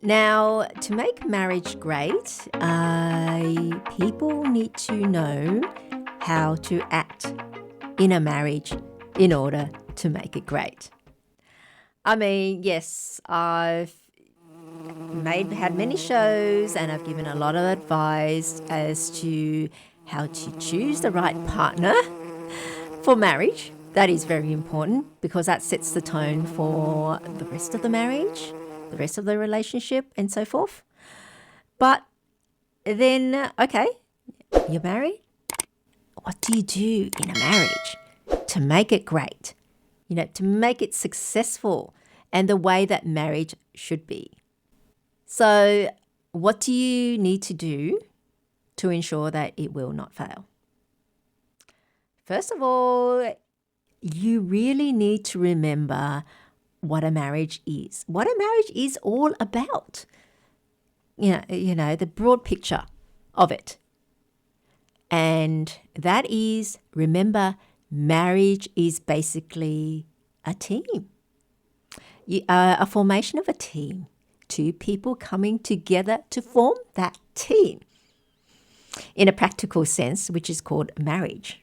Now, to make marriage great, people need to know how to act in a marriage in order to make it great. I mean, yes, I've had many shows and I've given a lot of advice as to how to choose the right partner for marriage. That is very important because that sets the tone for the rest of the marriage, the rest of the relationship, and so forth. But then, okay, you're married. What do you do in a marriage to make it great? To make it successful and the way that marriage should be. So, what do you need to do to ensure that it will not fail? First of all, you really need to remember what a marriage is, what a marriage is all about. The broad picture of it. And that is, remember, marriage is basically a team, a formation of a team, two people coming together to form that team in a practical sense, which is called marriage.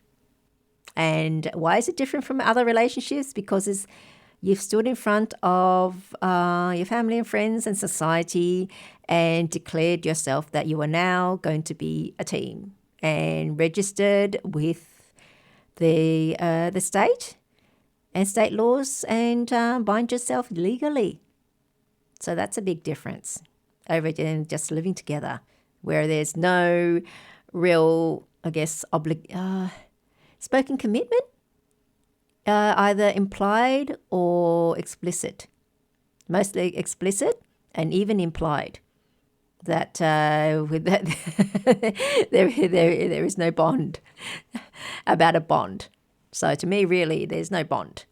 And why is it different from other relationships? Because you've stood in front of your family and friends and society and declared yourself that you are now going to be a team and registered with the state and state laws and bind yourself legally. So that's a big difference over just living together where there's no real, spoken commitment, either implied or explicit, mostly explicit and even implied. That with that there is no bond about a bond. So to me, really, there's no bond.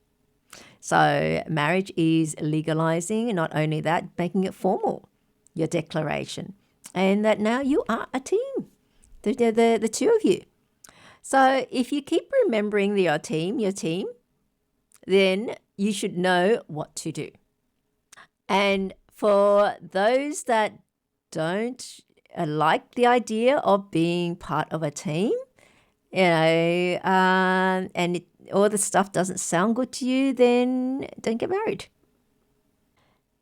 So marriage is legalizing, not only that, making it formal, your declaration, and that now you are a team, the two of you. So if you keep remembering your team, then you should know what to do. And for those that don't like the idea of being part of a team, and all the stuff doesn't sound good to you, then don't get married.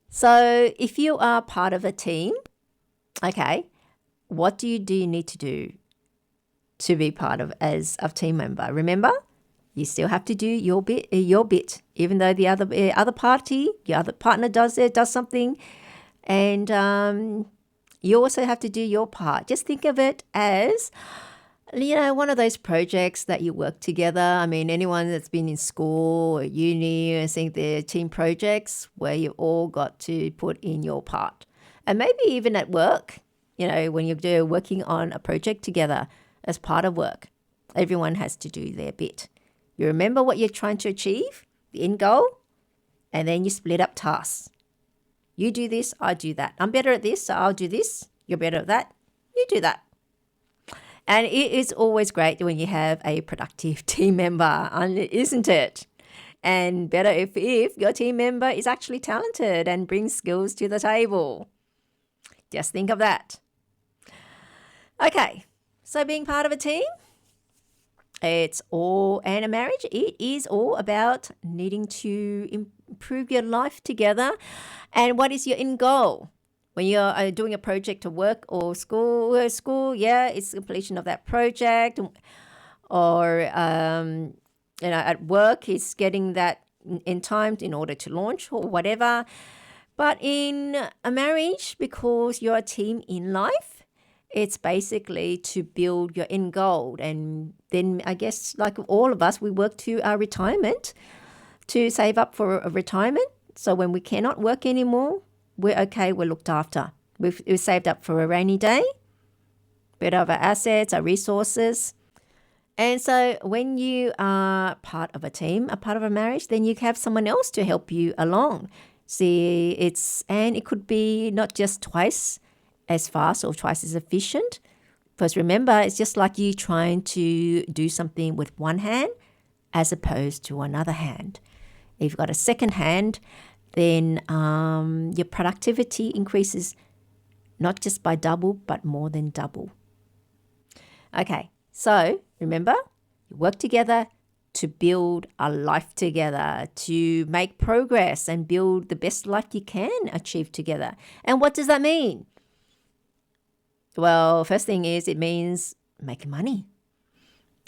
So if you are part of a team, okay, what do you need to do to be part of as a team member? Remember, you still have to do your bit, even though the other party, your other partner does something, and you also have to do your part. Just think of it as, one of those projects that you work together. I mean, anyone that's been in school or uni and seeing their team projects where you all got to put in your part. And maybe even at work, when you're working on a project together as part of work, everyone has to do their bit. You remember what you're trying to achieve, the end goal, and then you split up tasks. You do this, I do that. I'm better at this, so I'll do this. You're better at that, you do that. And it is always great when you have a productive team member, isn't it? And better if your team member is actually talented and brings skills to the table. Just think of that. Okay, so being part of a team, and a marriage, it is all about needing to improve your life together. And what is your end goal? When you're doing a project to work or school, it's completion of that project. Or, at work, it's getting that in time in order to launch or whatever. But in a marriage, because you're a team in life, it's basically to build your end goal. And then I guess like all of us, we work to our retirement to save up for a retirement. So when we cannot work anymore, we're okay, we're looked after. We've saved up for a rainy day, bit of our assets, our resources. And so when you are part of a team, a part of a marriage, then you have someone else to help you along. And it could be not just twice as fast or twice as efficient. Because remember, it's just like you trying to do something with one hand as opposed to another hand. If you've got a second hand, then your productivity increases not just by double, but more than double. Okay, so remember, you work together to build a life together, to make progress and build the best life you can achieve together. And what does that mean? Well, first thing is it means making money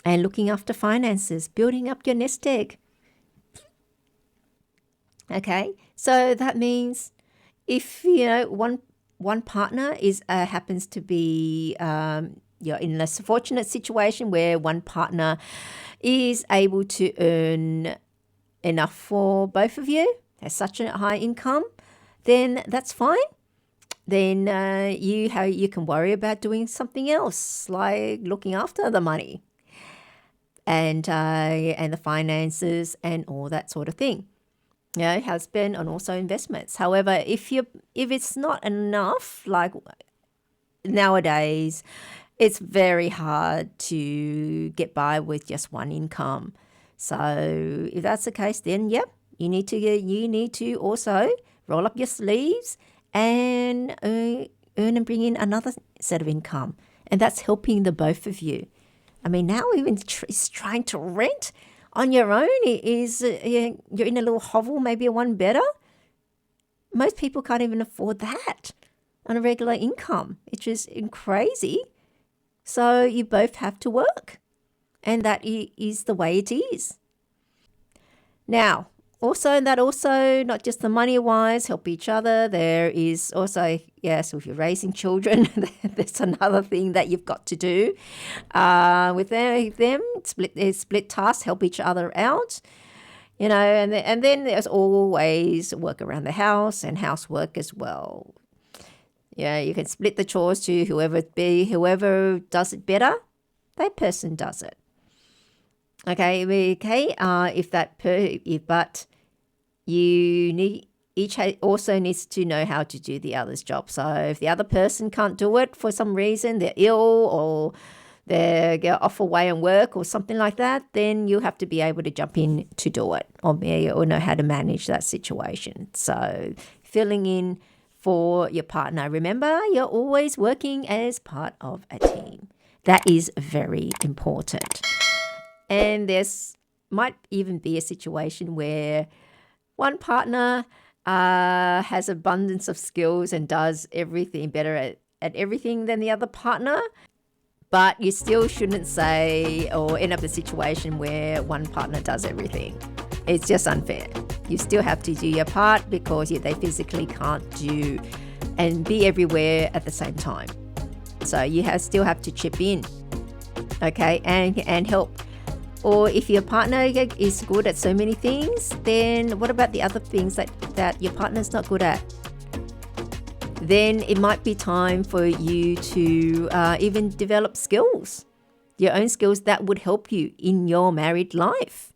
and looking after finances, building up your nest egg. Okay, so that means if one partner is happens to be you're in a fortunate situation where one partner is able to earn enough for both of you, has such a high income, then that's fine. Then you can worry about doing something else, like looking after the money and the finances and all that sort of thing. Husband and also investments. However, if it's not enough, like nowadays, it's very hard to get by with just one income. So if that's the case, then you need to also roll up your sleeves and earn and bring in another set of income, and that's helping the both of you. I mean, now even trying to rent on your own is you're in a little hovel, maybe a one better. Most people can't even afford that on a regular income. It's just crazy. So you both have to work, and that is the way it is. Now, also not just the money wise, help each other. There is also, so if you're raising children, there's another thing that you've got to do with them. Split tasks, help each other out. And then there's always work around the house and housework as well. Yeah, you can split the chores to whoever does it better, that person does it. Okay. But each also needs to know how to do the other's job. So if the other person can't do it for some reason, they're ill or they're off away on work or something like that, then you have to be able to jump in to do it or know how to manage that situation. So filling in for your partner. Remember, you're always working as part of a team. That is very important. And there's might even be a situation where one partner has abundance of skills and does everything better at everything than the other partner. But you still shouldn't say or end up in a situation where one partner does everything. It's just unfair. You still have to do your part because they physically can't do and be everywhere at the same time. So you still have to chip in, okay, and help. Or if your partner is good at so many things, then what about the other things that your partner's not good at? Then it might be time for you to even develop skills, your own skills that would help you in your married life.